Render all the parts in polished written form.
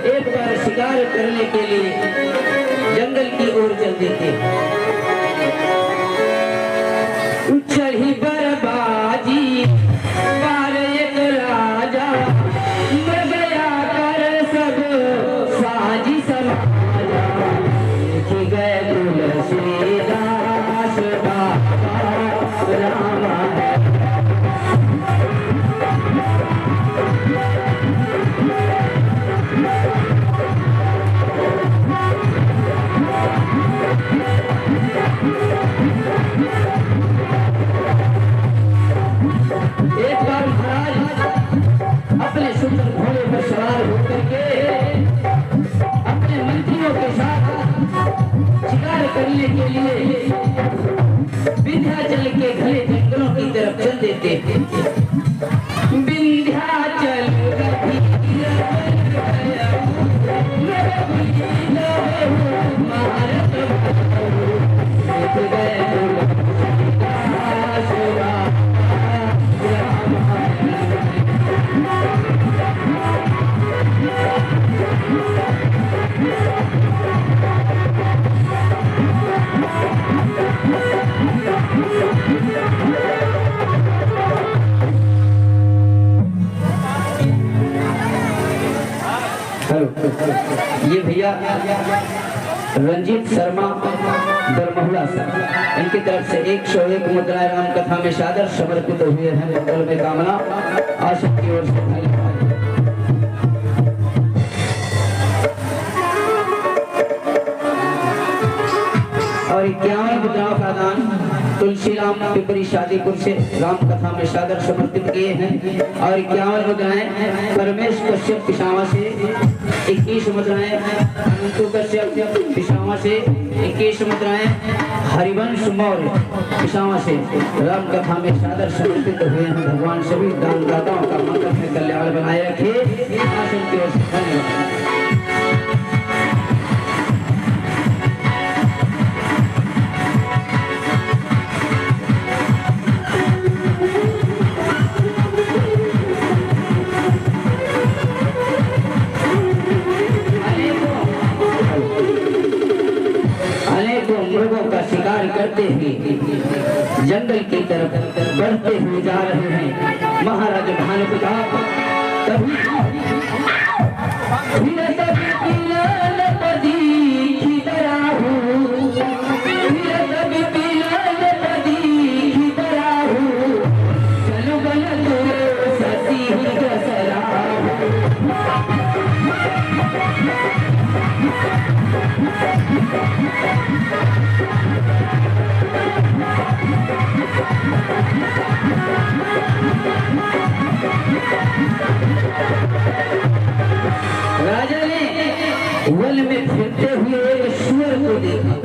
एक बार शिकार करने के लिए जंगल की ओर चल देते। चल ही बर्बादी बार एक राजा मर गया कर सब साजी समाजा। देखी गए तुलसीदास रामा करने के लिए विंध्याचल के घने जंगलों की तरफ चल देते। विंध्याचल ये भैया रंजीत शर्मा दरमहुला सर, इनकी तरफ से 101 मुद्राएं राम कथा में सादर समर्पित हुए हैं। मंगल में कामना आशा की ओर से और 51 मुद्राओं का दान तुलसीराम पिपरी शादीपुर से राम कथा में सादर समर्पित किए हैं। और 51 मुद्राएं परमेश कश्यप पिशावा से, 21 मुद्राएं अनंतु कश्यप पिशावा से, 21 मुद्राएं हरिवंश मौर्य पिशावा से राम कथा में सादर समर्पित हुए हैं। भगवान सभी दानदाताओं का मंगल में कल्याण बनाए रखे। आसन की ओर से धन्यवाद। शिकार करते हुए जंगल की तरफ बढ़ते हुए जा रहे हैं महाराज भानुप्रताप। तभी राजा ने वन में फिरते हुए एक सूअर को देखा।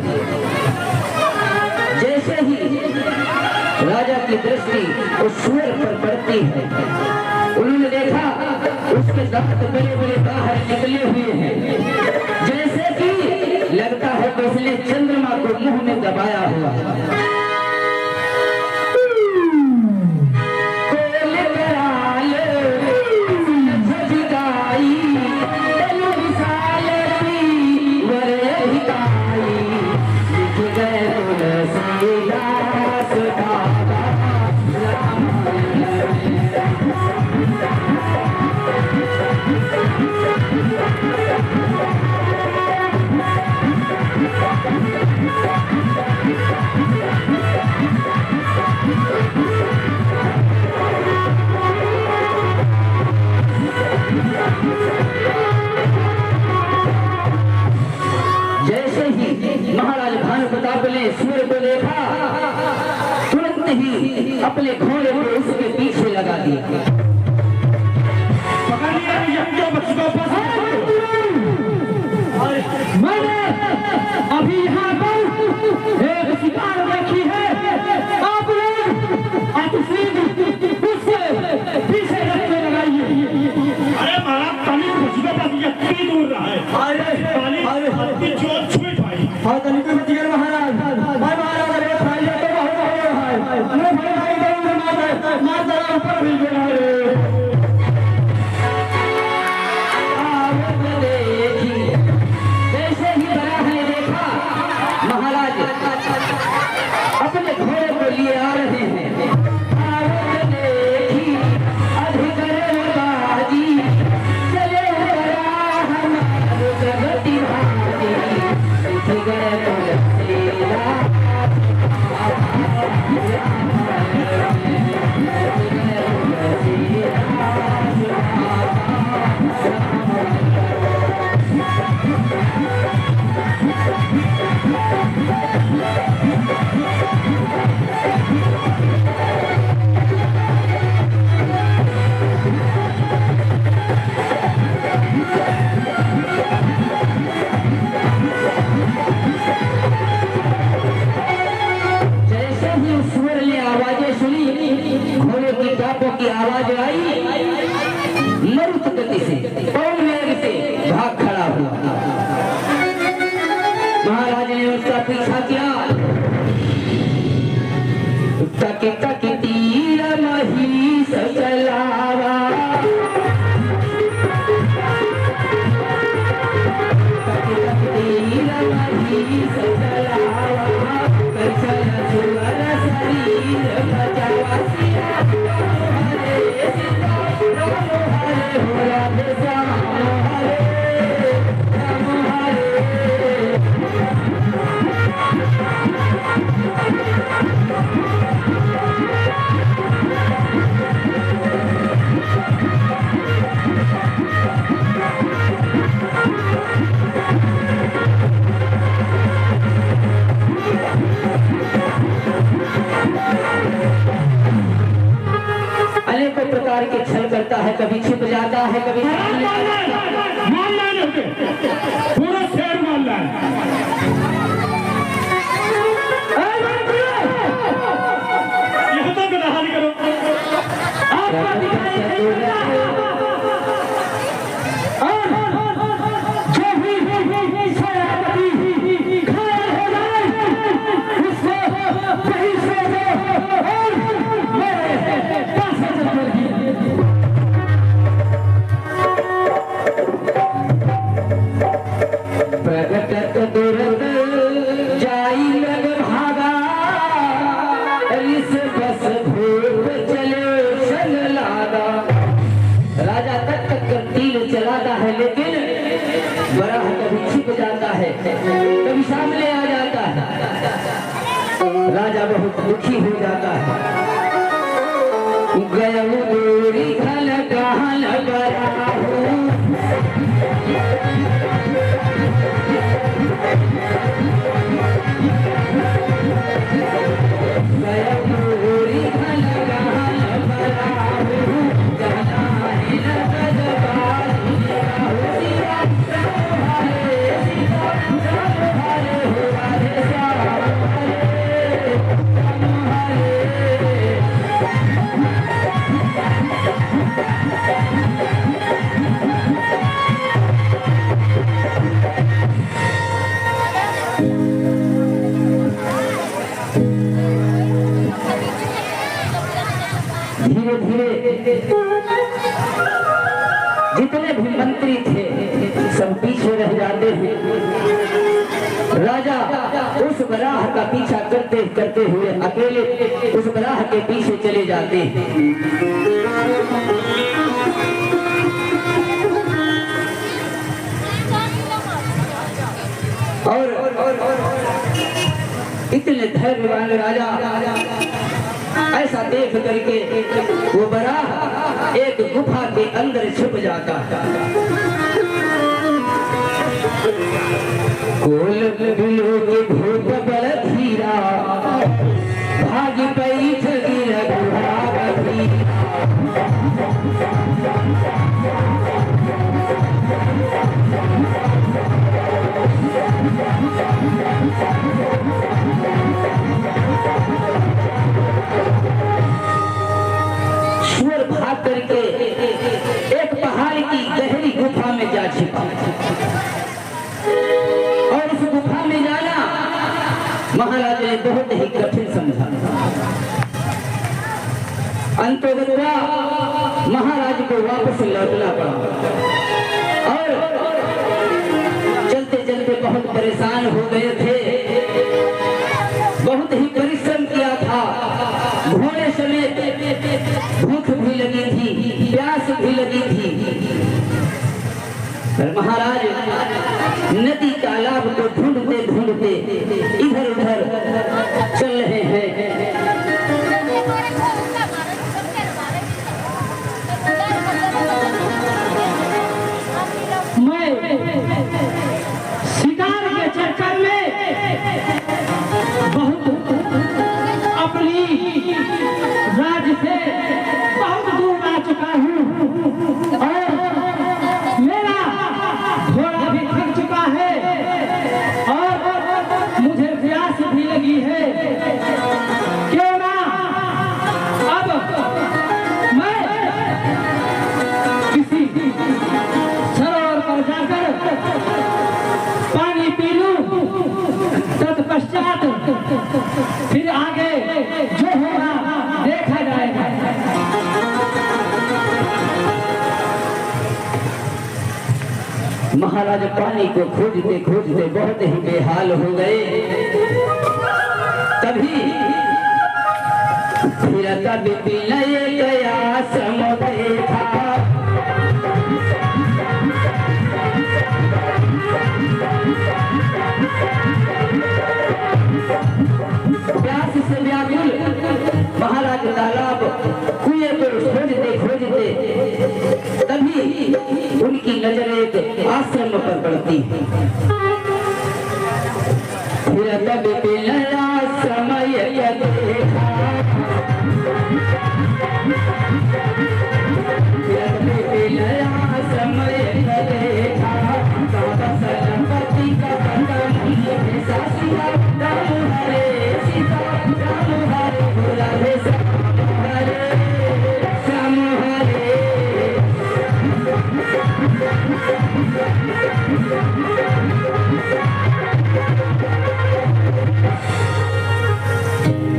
जैसे ही राजा की दृष्टि उस सूअर पर पड़ती है, उन्होंने देखा उसके दांत बड़े बड़े बाहर निकले हुए हैं, जैसे कि लगता है कि उसने चंद्रमा को मुंह में दबाया हुआ है। जैसे ही महाराज भानु प्रताप ने सूर्य को देखा, तुरंत ही अपने घोड़े को उसके पीछे लगा दिया। मैंने अभी यहाँ पर एक शिकार देखी है, आप लोग उससे पीछे रखने लगाइए। अरे महाराज पानी बचका पास कितनी दूर रहा है? पानी इतनी जोर छुई भाई। हाँ तनिक बचिए महाराज। भाई महाराज अरे भाई ये तो बहुत हो रहा है। अरे भाई भाई मार जरा ऊपर भी गिरा रे। जैसे ही बराह ने देखा महाराज अपने घोड़े को लिए आ रहे हैं। की आवाज आई, मरुत गति से पवन वेग से भाग खड़ा हुआ। महाराज ने उसका पीछा किया। तक तक तीर महिष चलावा, तक तक तीर महिष चलावा, कैसन सुअर शरीर बचावा। अनेकों प्रकार के छल करता है, कभी छिप जाता है, कभी पूरा शेर मान रहा है। यह तो गदाहारी करो। कभी सामने आ जाता है, राजा बहुत दुखी हो जाता है। गया दूरी घल कहल बराहू, गया दूरी घल कहल बराहू, जाना है लगद बाजी धीरे धीरे जितने भी मंत्री थे सब पीछे रह जाते हैं। राजा उस बराह का पीछा करते करते हुए अकेले उस बराह के पीछे चले जाते हैं। और इतने धैर्यवान राजा ऐसा देख करके वो बराह एक गुफा के अंदर छुप जाता है। कोल बिलो के भूत बल धीरा भागी पई ठगी रघुरा बधी। सुअर भाग करके एक पहाड़ की गहरी गुफा में जा छिपा और उस गुफा में जाना महाराज ने बहुत ही कठिन समझा। अंतोगत्वा महाराज को वापस लौटना पड़ा और चलते चलते बहुत परेशान हो गए थे। बहुत ही परिश्रम किया था, घोड़े समेत भूख भी लगी थी, प्यास भी लगी थी। पर महाराज नदी तालाब को ढूंढते ढूंढते इधर उधर चल रहे हैं। मैं शिकार के चक्कर में बहुत अपनी राज्य से बहुत दूर आ चुका हूँ और मेरा घोड़ा भी थक चुका है और मुझे प्यास भी लगी है। क्यों ना अब मैं किसी सरोवर पर जाकर पानी पी लूं, तत्पश्चात फिर आगे जो होगा देखा जाएगा। महाराज पानी को खोजते खोजते बहुत ही बेहाल हो गए। तभी फिर तब विलय गया समुद्र था। प्यास से व्याकुल महाराज तालाब कुएं पर खोजते खोजते तभी उनकी नजर एक आश्रम पर पड़ती है। फिर तब बिलया समय देखा, फिर तब बिलया समय देखा, सरस्वती का कदम सासिया राम हरे सीता राम हरे भोला रे श्याम हरे श्याम हरे।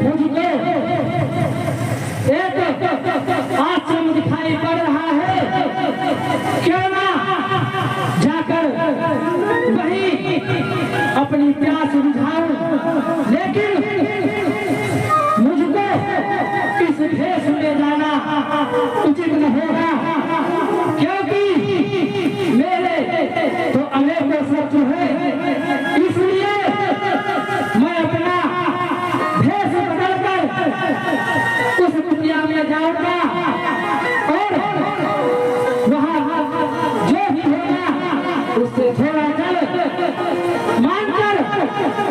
मुझको एक आश्रम दिखाई पड़ रहा है, क्यों ना जाकर वहीं अपनी प्यास बुझाऊं। लेकिन मुझको इस भेष में जाना उचित न होगा, क्योंकि मेरे तो अनेकों शत्रु हैं। इसलिए मैं अपना भेष बदलकर उस कुटिया में जाऊंगा और वहां जो भी होगा उससे थोड़ा जल मानकर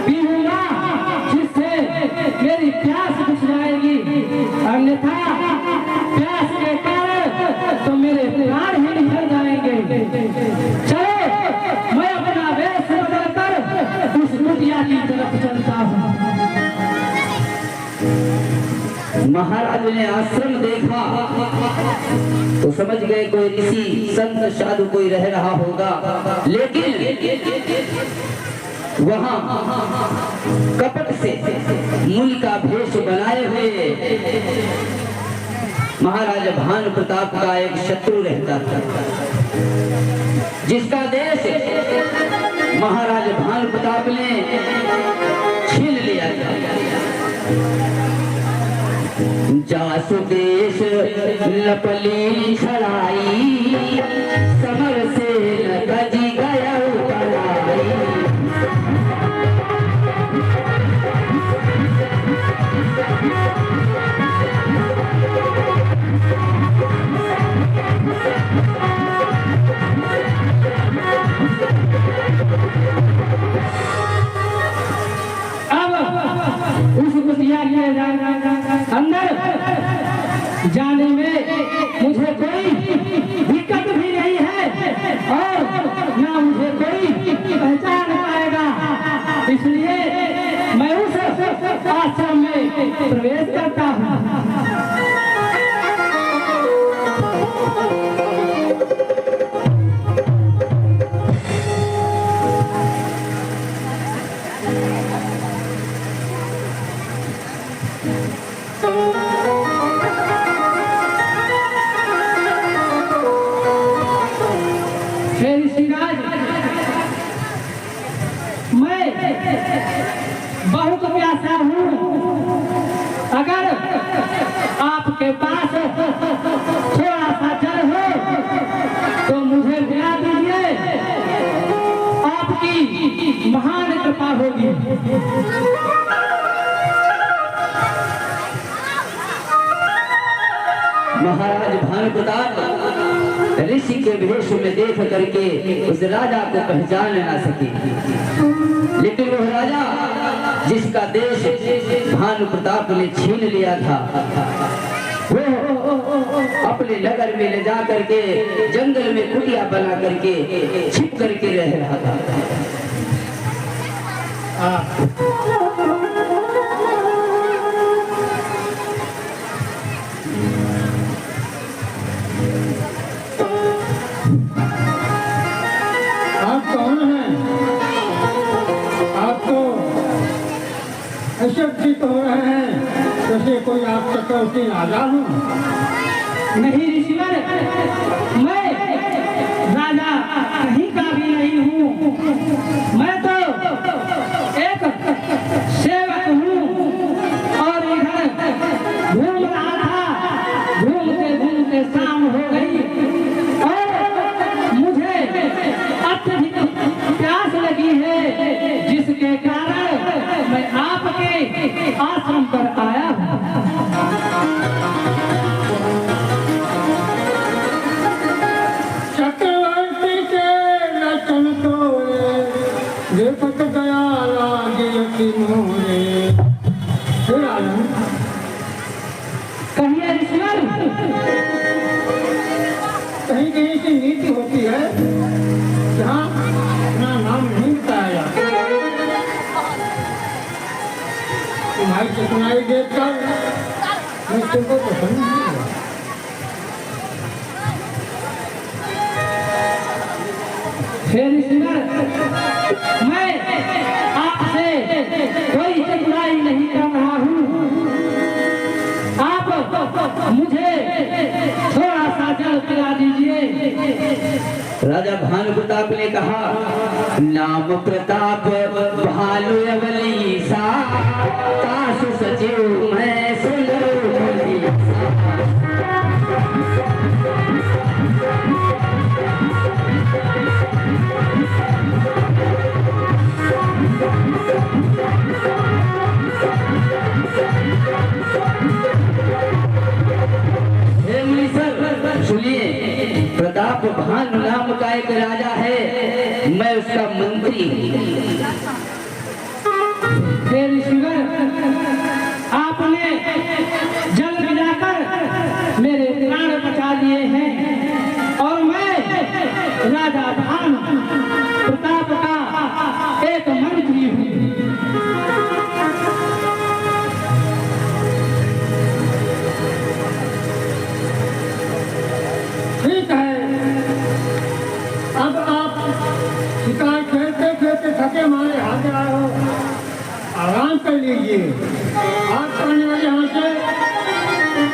पीऊंगा, जिससे मेरी प्यास बुझ जाएगी। अन्यथा प्यास के कारण तो मेरे प्राण ही निकल जाएंगे। चलो मैं अपना वेश बदलकर उस कुटिया की तरफ चलता हूँ। महाराज ने आश्रम देखा तो समझ गए कोई ऋषि संत साधु कोई रह रहा होगा। लेकिन वहां कपट से मूल का भेष बनाए हुए महाराजा भानु प्रताप का एक शत्रु रहता था, जिसका देश महाराजा भानु प्रताप ने छीन लिया था। जासु देश लपली छड़ाई, समर से न कजी गया पलाई। क्रिया किया जाए। अंदर जाने में मुझे कोई दिक्कत भी नहीं है और ना मुझे कोई पहचान पाएगा, इसलिए मैं उस आश्रम में प्रवेश करता हूँ। बहुत प्यासा हूँ, अगर आपके पास थोड़ा सा जल हो तो मुझे पिला दीजिए, आपकी महान कृपा होगी। महाराज भानु प्रताप ऋषि के वेश में देख करके उस राजा को पहचान न सके, लेकिन वह राजा जिसका देश भानु प्रताप ने छीन लिया था, वो अपने नगर में ले जा करके जंगल में कुटिया बना करके छिप करके रह रहा था। प्रतीत हो रहे हैं जैसे कोई आप चक्रवर्ती राजा हूँ। नहीं ऋषिवर, मैं राजा कहीं का भी नहीं हूँ, मैं तो एक सेवक हूँ और इधर घूम रहा था, घूमते घूमते शाम हो गई और मुझे अत्यधिक प्यास लगी है, जिसके कारण मैं आपके आश्रम पर आया हूँ। चक्रवर्ती के लक्षण तोरे देखत गया लागी मोरे। कहिए ऋषिवर, कहीं कहीं की नीति होती है जहाँ अपना नाम नहीं बताया जाता। तुम्हारी चतुराई देखकर मैं तुमको पसंद नहीं हुआ। मैं आपसे कोई चतुराई नहीं कर रहा हूँ, आप मुझे थोड़ा सा जल पिला दीजिए। राजा भानु प्रताप ने कहा, नाम प्रताप भानु अवली सा, ताश सचिव मैं सुनो सुनिए, प्रताप भानु नाम का एक राजा है, मैं उसका मंत्री हूँ। आपने जल पिलाकर मेरे प्राण बचा लिए हैं और मैं राजा भानु प्रताप का एक मंत्री हूँ। ठीक है, अब आप शिकार खेलते खेलते थके मारे हाथ आए हो, आराम कर लीजिए। आप आने वाले यहाँ से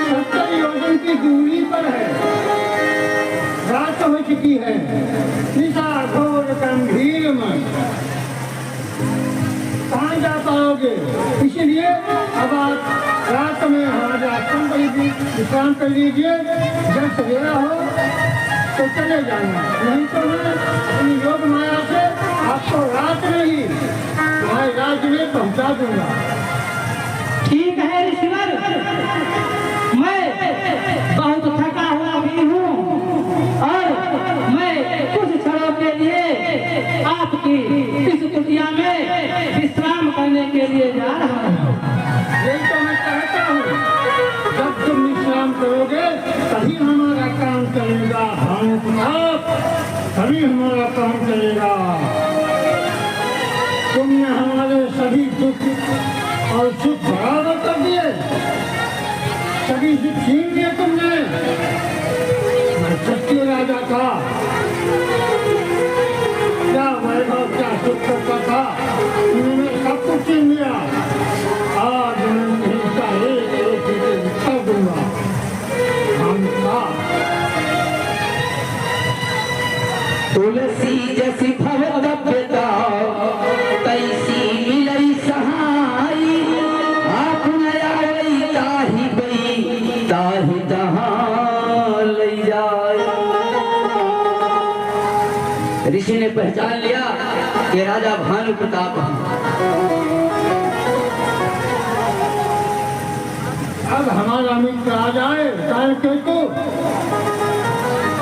70 योजन की दूरी पर है, रात हो चुकी है, निशा घोर गंभीर में कहाँ जा पाओगे? इसलिए अब आप रात में हमारे आश्रम पर विश्राम कर लीजिए, जब सवेरा हो तो चले जाना, नहीं तो मैं अपनी योग माया से आपको रात में ही हमारे राज्य में पहुंचा दूंगा। ठीक है ऋषिवर, मैं बहुत थका हुआ भी हूँ और मैं कुछ क्षणों के लिए आपकी इस कुटिया में विश्राम करने के लिए जा रहा हूँ। भानु प्रताप, तभी हमारा काम चलेगा। तुमने हमारे सभी दुख और सुख बराबर कर दिए, सभी सुख छीन दिए तुमने। मैं सत्य राजा था, क्या वैभव क्या सुख करता था, तुमने सब कुछ छीन लिया। आज मैं हिंसा एक उत्तर दूंगा। तुलसी जैसी भवत पिता तैसी मिलई सहाई, आप नयाई ताही बई ताही जहां लई जाए। ऋषि ने पहचान लिया कि राजा भानु प्रताप हैं। अब हमारा मित्र आ जाए केतु,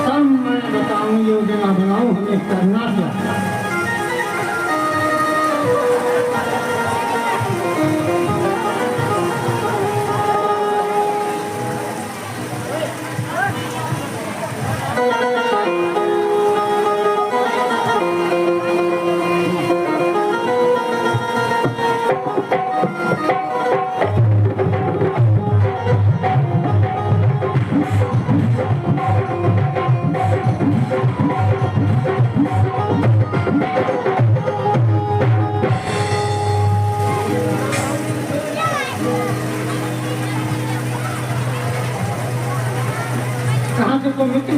तब मैं बताऊं योजना बनाऊं हमें करना क्या। कहाँ से तुम मित्र?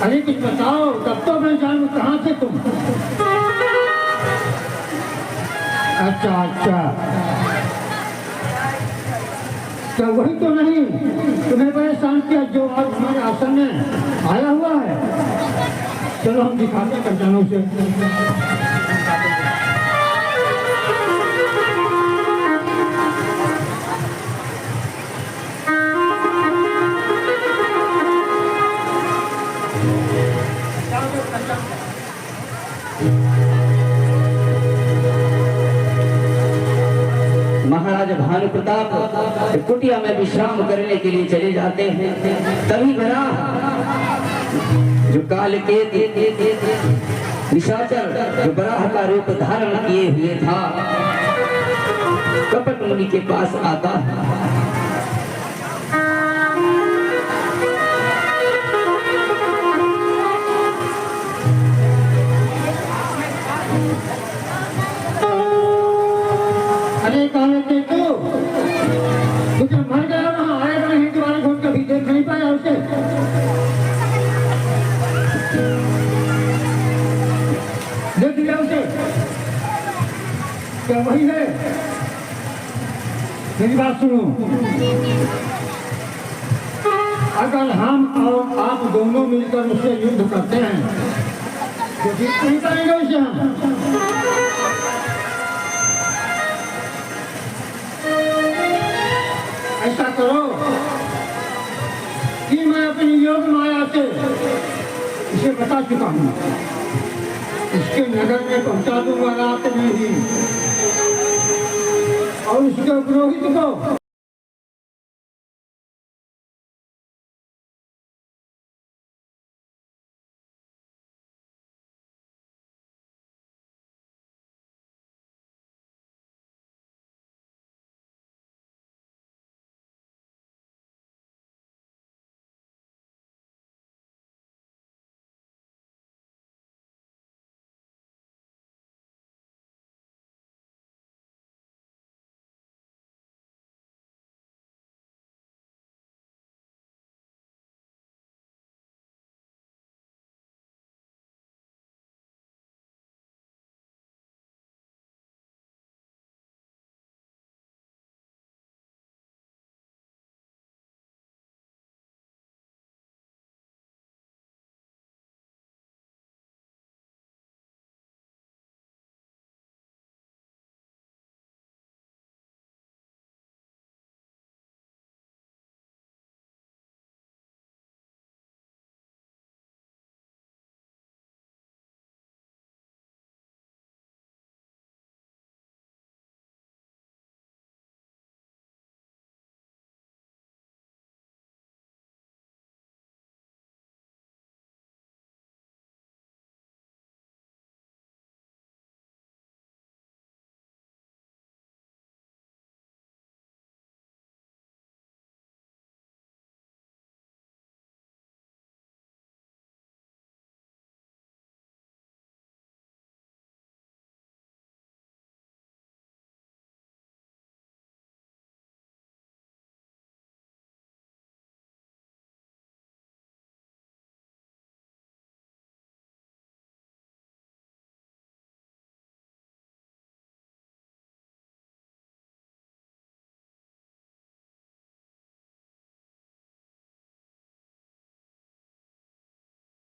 अरे कुछ बताओ, तब तो मैं जानू कहाँ से तुम। अच्छा अच्छा, क्या वही तो नहीं तुम्हें परेशान किया जो आज हमारे आसन में आया हुआ है? चलो हम दिखाते हैं कंचनों से। महाराज भानु प्रताप कुटिया में विश्राम करने के लिए चले जाते हैं। तभी बड़ा जो काल के निशाचर जो बराह का रूप धारण किए हुए था, कपट मुनि के पास आता है। अरे काले केतु, तुझे मर गया वहाँ आएगा नहीं, तुम्हारे घोट कभी देख नहीं पाया उसे। देख लिया उसे, क्या वही है? मेरी बात सुनो, अगर हम और आप दोनों मिलकर उससे युद्ध करते हैं तो जीत नहीं पाएंगे उसे हम। ऐसा करो कि मैं अपनी योग माया से इसे बता चुका हूँ, उसके नगर में पहुंचा दूंगा रात में ही, और उसके पुरोहित को